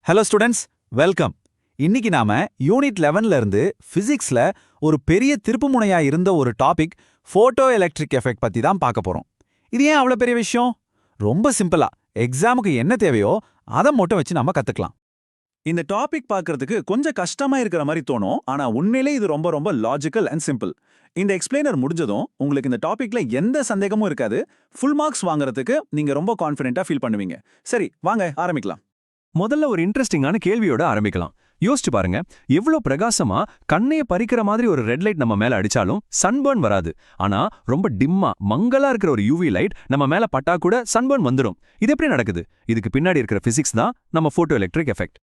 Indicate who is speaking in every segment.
Speaker 1: Hello students, welcome. இன்னைக்கு நாம unit 11ல இருந்து பிசிக்ஸ்ல ஒரு பெரிய திருப்புமுனையா இருந்த ஒரு டாபிக் போட்டோ எலக்ட்ரிக் எஃபெக்ட் பத்தி தான் பார்க்க போறோம். இது ஏன் அவ்வளவு பெரிய விஷயம்? ரொம்ப சிம்பிளா எக்ஸாமுக்கு என்ன தேவையோ அதை மட்டும் வச்சு நாம கத்துக்கலாம். இந்த டாபிக் பார்க்கறதுக்கு கொஞ்சம் கஷ்டமா இருக்கிற மாதிரி தோணும், ஆனா உண்மையிலே இது ரொம்ப ரொம்ப லாஜிக்கல் அண்ட் சிம்பிள். இந்த எக்ஸ்பிளைனர் முடிஞ்சதும் உங்களுக்கு இந்த டாபிக்ல எந்த சந்தேகமும் இருக்காது. ஃபுல் மார்க்ஸ் வாங்குறதுக்கு நீங்க ரொம்ப கான்ஃபிடென்ட்டா ஃபீல் பண்ணுவீங்க. சரி, வாங்க ஆரம்பிக்கலாம்.
Speaker 2: முதல்ல ஒரு இன்ட்ரெஸ்டிங்கான கேள்வியோட ஆரம்பிக்கலாம். யோசிச்சு பாருங்க, எவ்வளோ பிரகாசமா கண்ணைய பறிக்கிற மாதிரி ஒரு ரெட் லைட் நம்ம மேல அடிச்சாலும் சன்பர்ன் வராது. ஆனா ரொம்ப டிம்மா மங்கலா இருக்கிற ஒரு யூவி லைட் நம்ம மேல பட்டா கூட சன்பர்ன் வந்துடும். இது எப்படி நடக்குது? இதுக்கு பின்னாடி இருக்கிற பிசிக்ஸ் தான் நம்ம போட்டோ எலக்ட்ரிக் எஃபெக்ட்.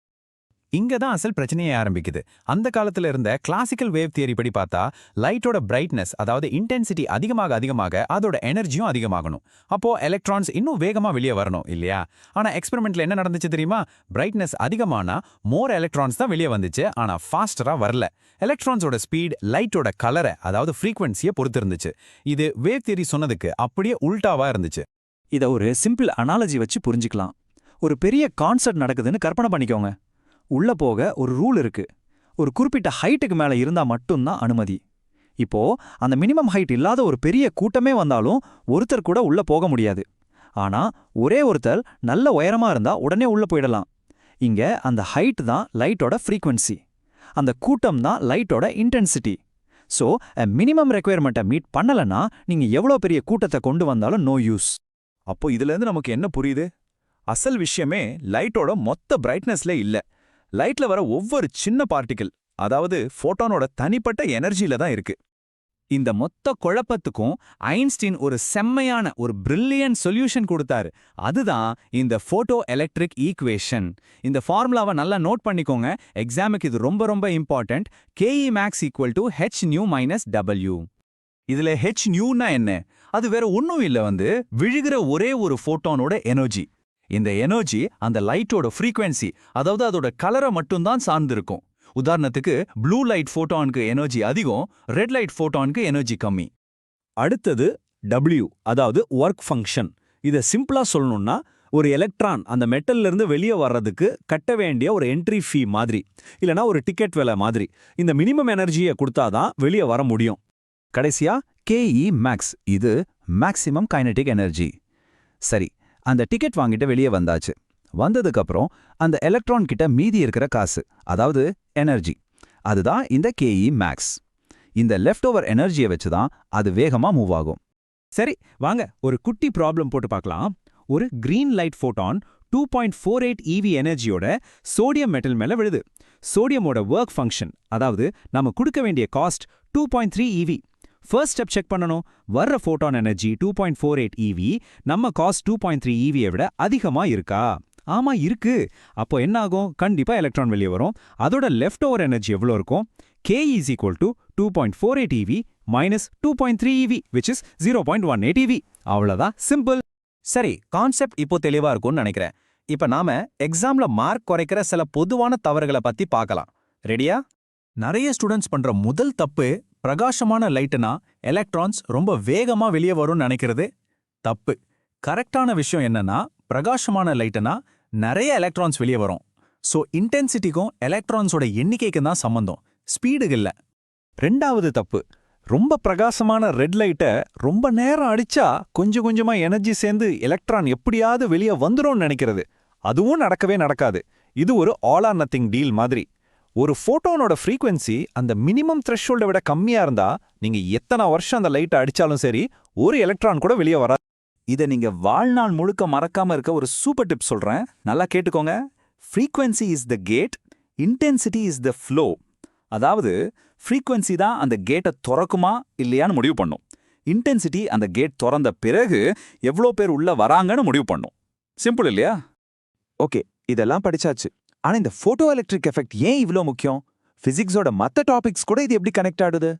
Speaker 1: இங்க தான் அசல் பிரச்சனையே ஆரம்பிக்குது. அந்த காலத்துல இருந்த கிளாசிக்கல் வேவ் தியரி படி பார்த்தா லைட்டோட பிரைட்னஸ், அதாவது இன்டென்சிட்டி அதிகமாக அதோட எனர்ஜியும் அதிகமாகணும். அப்போ எலக்ட்ரான்ஸ் இன்னும் வேகமா வெளியே வரணும் இல்லையா? ஆனா எக்ஸ்பெரிமெண்ட்ல என்ன நடந்துச்சு தெரியுமா? பிரைட்னஸ் அதிகமானா மோர் எலக்ட்ரான்ஸ் தான் வெளியே வந்துச்சு, ஆனா ஃபாஸ்டரா வரல. எலக்ட்ரான்ஸோட ஸ்பீட் லைட்டோட கலரை, அதாவது ஃப்ரீக்வன்சியை பொறுத்து இருந்துச்சு. இது வேவ் தியரி சொன்னதுக்கு அப்படியே உல்டாவா இருந்துச்சு.
Speaker 3: இதை ஒரு சிம்பிள் அனாலஜி வச்சு புரிஞ்சுக்கலாம். ஒரு பெரிய கான்சர்ட் நடக்குதுன்னு கற்பனை பண்ணிக்கோங்க. உள்ள போக ஒரு ரூல் இருக்கு. ஒரு குறிப்பிட்ட ஹைட்டுக்கு மேல இருந்தா மட்டும்தான் அனுமதி. இப்போ அந்த மினிமம் ஹைட் இல்லாத ஒரு பெரிய கூட்டமே வந்தாலும் ஒருத்தர் கூட உள்ள போக முடியாது. ஆனா ஒரே ஒருத்தர் நல்ல உயரமா இருந்தா உடனே உள்ள போயிடலாம். இங்க அந்த ஹைட் தான் லைட்டோட ஃப்ரீக்வன்சி, அந்த கூட்டம் தான் லைட்டோட இன்டென்சிட்டி. ஸோ மினிமம் ரெக்குயர்மெண்ட்டை மீட் பண்ணலன்னா நீங்க எவ்வளோ பெரிய கூட்டத்தை கொண்டு வந்தாலும் நோ யூஸ்.
Speaker 1: அப்போ இதுல இருந்து நமக்கு என்ன புரியுது? அசல் விஷயமே லைட்டோட மொத்த பிரைட்னஸ்ல இல்ல, லைட்ல வர ஒவ்வொரு சின்ன பார்ட்டிகிள், அதாவது ஃபோட்டானோட தனிப்பட்ட எனர்ஜியில தான் இருக்கு.
Speaker 4: இந்த மொத்த குழப்பத்துக்கும் ஐன்ஸ்டீன் ஒரு செம்மையான ஒரு பிரில்லியன்ட் சொல்யூஷன் கொடுத்தாரு. அதுதான் இந்த போட்டோ எலக்ட்ரிக் ஈக்குவேஷன். இந்த ஃபார்முலாவை நல்லா நோட் பண்ணிக்கோங்க, எக்ஸாமுக்கு இது ரொம்ப ரொம்ப important. KE max = hν - W.
Speaker 1: இதுல hν என்ன? அது வேற ஒன்னும் இல்ல, விழுகிற ஒரே ஒரு ஃபோட்டானோட எனர்ஜி. இந்த எனர்ஜி அந்த லைட்டோட ஃப்ரீக்வன்சி, அதாவது அதோட கலரை மட்டும்தான் சார்ந்திருக்கும். உதாரணத்துக்கு ப்ளூ லைட் ஃபோட்டானுக்கு எனர்ஜி அதிகம், ரெட் லைட் ஃபோட்டானுக்கு எனர்ஜி கம்மி.
Speaker 5: அடுத்தது W, அதாவது ஒர்க் ஃபங்க்ஷன். இதை சிம்பிளா சொல்லணும்னா, ஒரு எலக்ட்ரான் அந்த மெட்டல்ல இருந்து வெளியே வர்றதுக்கு கட்ட வேண்டிய ஒரு என்ட்ரி ஃபீ மாதிரி, இல்லனா ஒரு டிக்கெட் விலை மாதிரி. இந்த மினிமம் எனர்ஜியை கொடுத்தாதான் வெளியே வர முடியும்.
Speaker 1: கடைசியா KE max, இது மேக்ஸிமம் கைனடிக் எனர்ஜி. சரி, அந்த டிக்கெட் வாங்கிட்டு வெளியே வந்தாச்சு. வந்ததுக்கு அப்புறம் அந்த எலக்ட்ரான் கிட்ட மீதி இருக்கிற காசு, அதாவது எனர்ஜி, அதுதான் இந்த KE max. இந்த லெஃப்ட் ஓவர் எனர்ஜியை வச்சு தான் அது வேகமா மூவ் ஆகும்.
Speaker 5: சரி, வாங்க ஒரு குட்டி ப்ராப்ளம் போட்டு பார்க்கலாம். ஒரு கிரீன் லைட் ஃபோட்டான் 2.48 EV எனர்ஜியோட சோடியம் மெட்டல் மேல விழுது. சோடியமோட ஒர்க் ஃபங்க்ஷன், அதாவது நாம கொடுக்க வேண்டிய cost 2.3 EV. First step check பண்ணணும். வர்ற ஃபோட்டான் எனர்ஜி 2.48 EV, நம்ம காஸ்ட் 2.3 EVயை விட அதிகமா இருக்கா? ஆமா இருக்கு. அப்போ என்ன ஆகும்? கண்டிப்பா எலக்ட்ரான் வெளியே வரும். அதோட லெஃப்ட் ஓவர் எனர்ஜி எவ்வளோ இருக்கும்? KE = 2.48 EV - 2.3 EV, which is 0.18 EV. அவ்வளோதான், சிம்பிள்.
Speaker 1: சரி, கான்செப்ட் இப்போ தெளிவா இருக்கும்னு நினைக்கிறேன். இப்ப நாம எக்ஸாம்ல மார்க் குறைக்கிற சில பொதுவான தவறுகளை பத்தி பார்க்கலாம். ரெடியா? நிறைய ஸ்டூடெண்ட்ஸ் பண்ற முதல் தப்பு, பிரகாசமான லைட்டுனா எலக்ட்ரான்ஸ் ரொம்ப வேகமா வெளியே வரும்னு நினைக்கிறது தப்பு. கரெக்டான விஷயம் என்னன்னா, பிரகாசமான லைட்டுனா நிறைய எலக்ட்ரான்ஸ் வெளியே வரும். ஸோ இன்டென்சிட்டிக்கும் எலக்ட்ரான்ஸோட எண்ணிக்கைக்கும் தான் சம்பந்தம், ஸ்பீடுக்கு இல்ல.
Speaker 5: ரெண்டாவது தப்பு, ரொம்ப பிரகாசமான ரெட் லைட்டை ரொம்ப நேரம் அடிச்சா கொஞ்சம் கொஞ்சமா எனர்ஜி சேர்ந்து எலக்ட்ரான் எப்படியாவது வெளியே வந்துரும்னு நினைக்கிறது. அதுவும் நடக்கவே நடக்காது. இது ஒரு ஆல் ஆர் நத்திங் டீல் மாதிரி. ஒரு ஃபோட்டானோட ஃப்ரீக்வன்சி அந்த மினிமம் த்ரெஷ்ஹோல்டை விட கம்மியா இருந்தா நீங்க எத்தனை வருஷம் அந்த லைட்டை அடிச்சாலும் சரி, ஒரு எலக்ட்ரான் கூட வெளியே வராது.
Speaker 1: இதை நீங்க வாழ்நாள் முழுக்க மறக்காம இருக்க ஒரு சூப்பர் டிப் சொல்றேன், நல்லா கேட்டுக்கோங்க. Frequency is the gate, intensity is the flow. அதாவது ஃப்ரீக்வன்சி தான் அந்த கேட்டை திறக்குமா இல்லையான்னு முடிவு பண்ணும். இன்டென்சிட்டி அந்த கேட் திறந்த பிறகு எவ்வளோ பேர் உள்ள வராங்கன்னு முடிவு பண்ணும். சிம்பிள் இல்லையா? ஓகே, இதெல்லாம் படிச்சாச்சு. ஆனா இந்த போட்டோ எலக்ட்ரிக் எஃபெக்ட் ஏன் இவ்ளோ முக்கியம்? பிசிக்ஸோட மத்த டாபிக்ஸ் கூட இது எப்படி கனெக்ட் ஆகுது?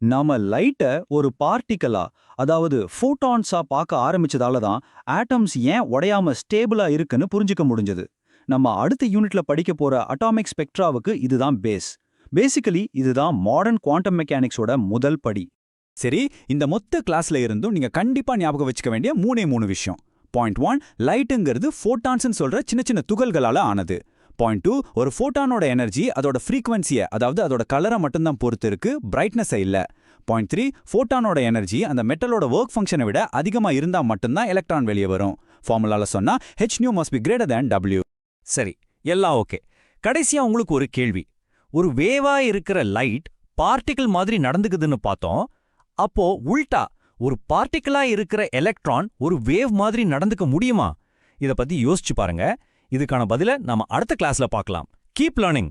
Speaker 5: நாம லைட்டை ஒரு பார்ட்டிக்கலா, அதாவது ஃபோட்டான்ஸா பார்க்க ஆரம்பிச்சதால தான் ஆட்டம்ஸ் ஏன் உடையாம ஸ்டேபிளா இருக்குன்னு புரிஞ்சுக்க முடிஞ்சது. நம்ம அடுத்த யூனிட்ல படிக்க போற அட்டாமிக் ஸ்பெக்ட்ராவுக்கு இதுதான் பேஸ். பேசிக்கலி இதுதான் மாடர்ன் குவாண்டம் மெக்கானிக்ஸோட முதல் படி.
Speaker 1: சரி, இந்த மொத்த கிளாஸ்ல இருந்தும் நீங்க கண்டிப்பா ஞாபகம் வச்சுக்க வேண்டிய 3 விஷயம். பாயிண்ட் 1, லைட்டுங்கிறது ஃபோட்டான்ஸ்னு சொல்ற சின்ன சின்ன துகள்களால ஆனது. பாயிண்ட் 2 ஒரு ஃபோட்டானோட எனர்ஜி அதோட ஃப்ரீக்வன்சியை அதாவது அதோட கலரை மட்டும்தான் பொறுத்து இருக்கு, பிரைட்னஸை இல்ல. பாயிண்ட் 3 ஃபோட்டானோட எனர்ஜி அந்த மெட்டலோட ஒர்க் ஃபங்க்ஷனை விட அதிகமாக இருந்தால் மட்டும்தான் எலக்ட்ரான் வெளியே வரும். ஃபார்முலால சொன்னா h nu must be greater than w.
Speaker 3: சரி, எல்லாம் ஓகே. கடைசியா உங்களுக்கு ஒரு கேள்வி. ஒரு வேவா இருக்கிற லைட் பார்ட்டிகிள் மாதிரி நடந்துக்குதுன்னு பார்த்தோம். அப்போ உல்டா ஒரு பார்ட்டிகிளா இருக்கிற எலக்ட்ரான் ஒரு வேவ் மாதிரி நடந்துக்க முடியுமா? இத பத்தி யோசிச்சு பாருங்க. இதுக்கான பதில நாம அடுத்த கிளாஸ்ல பார்க்கலாம். Keep learning.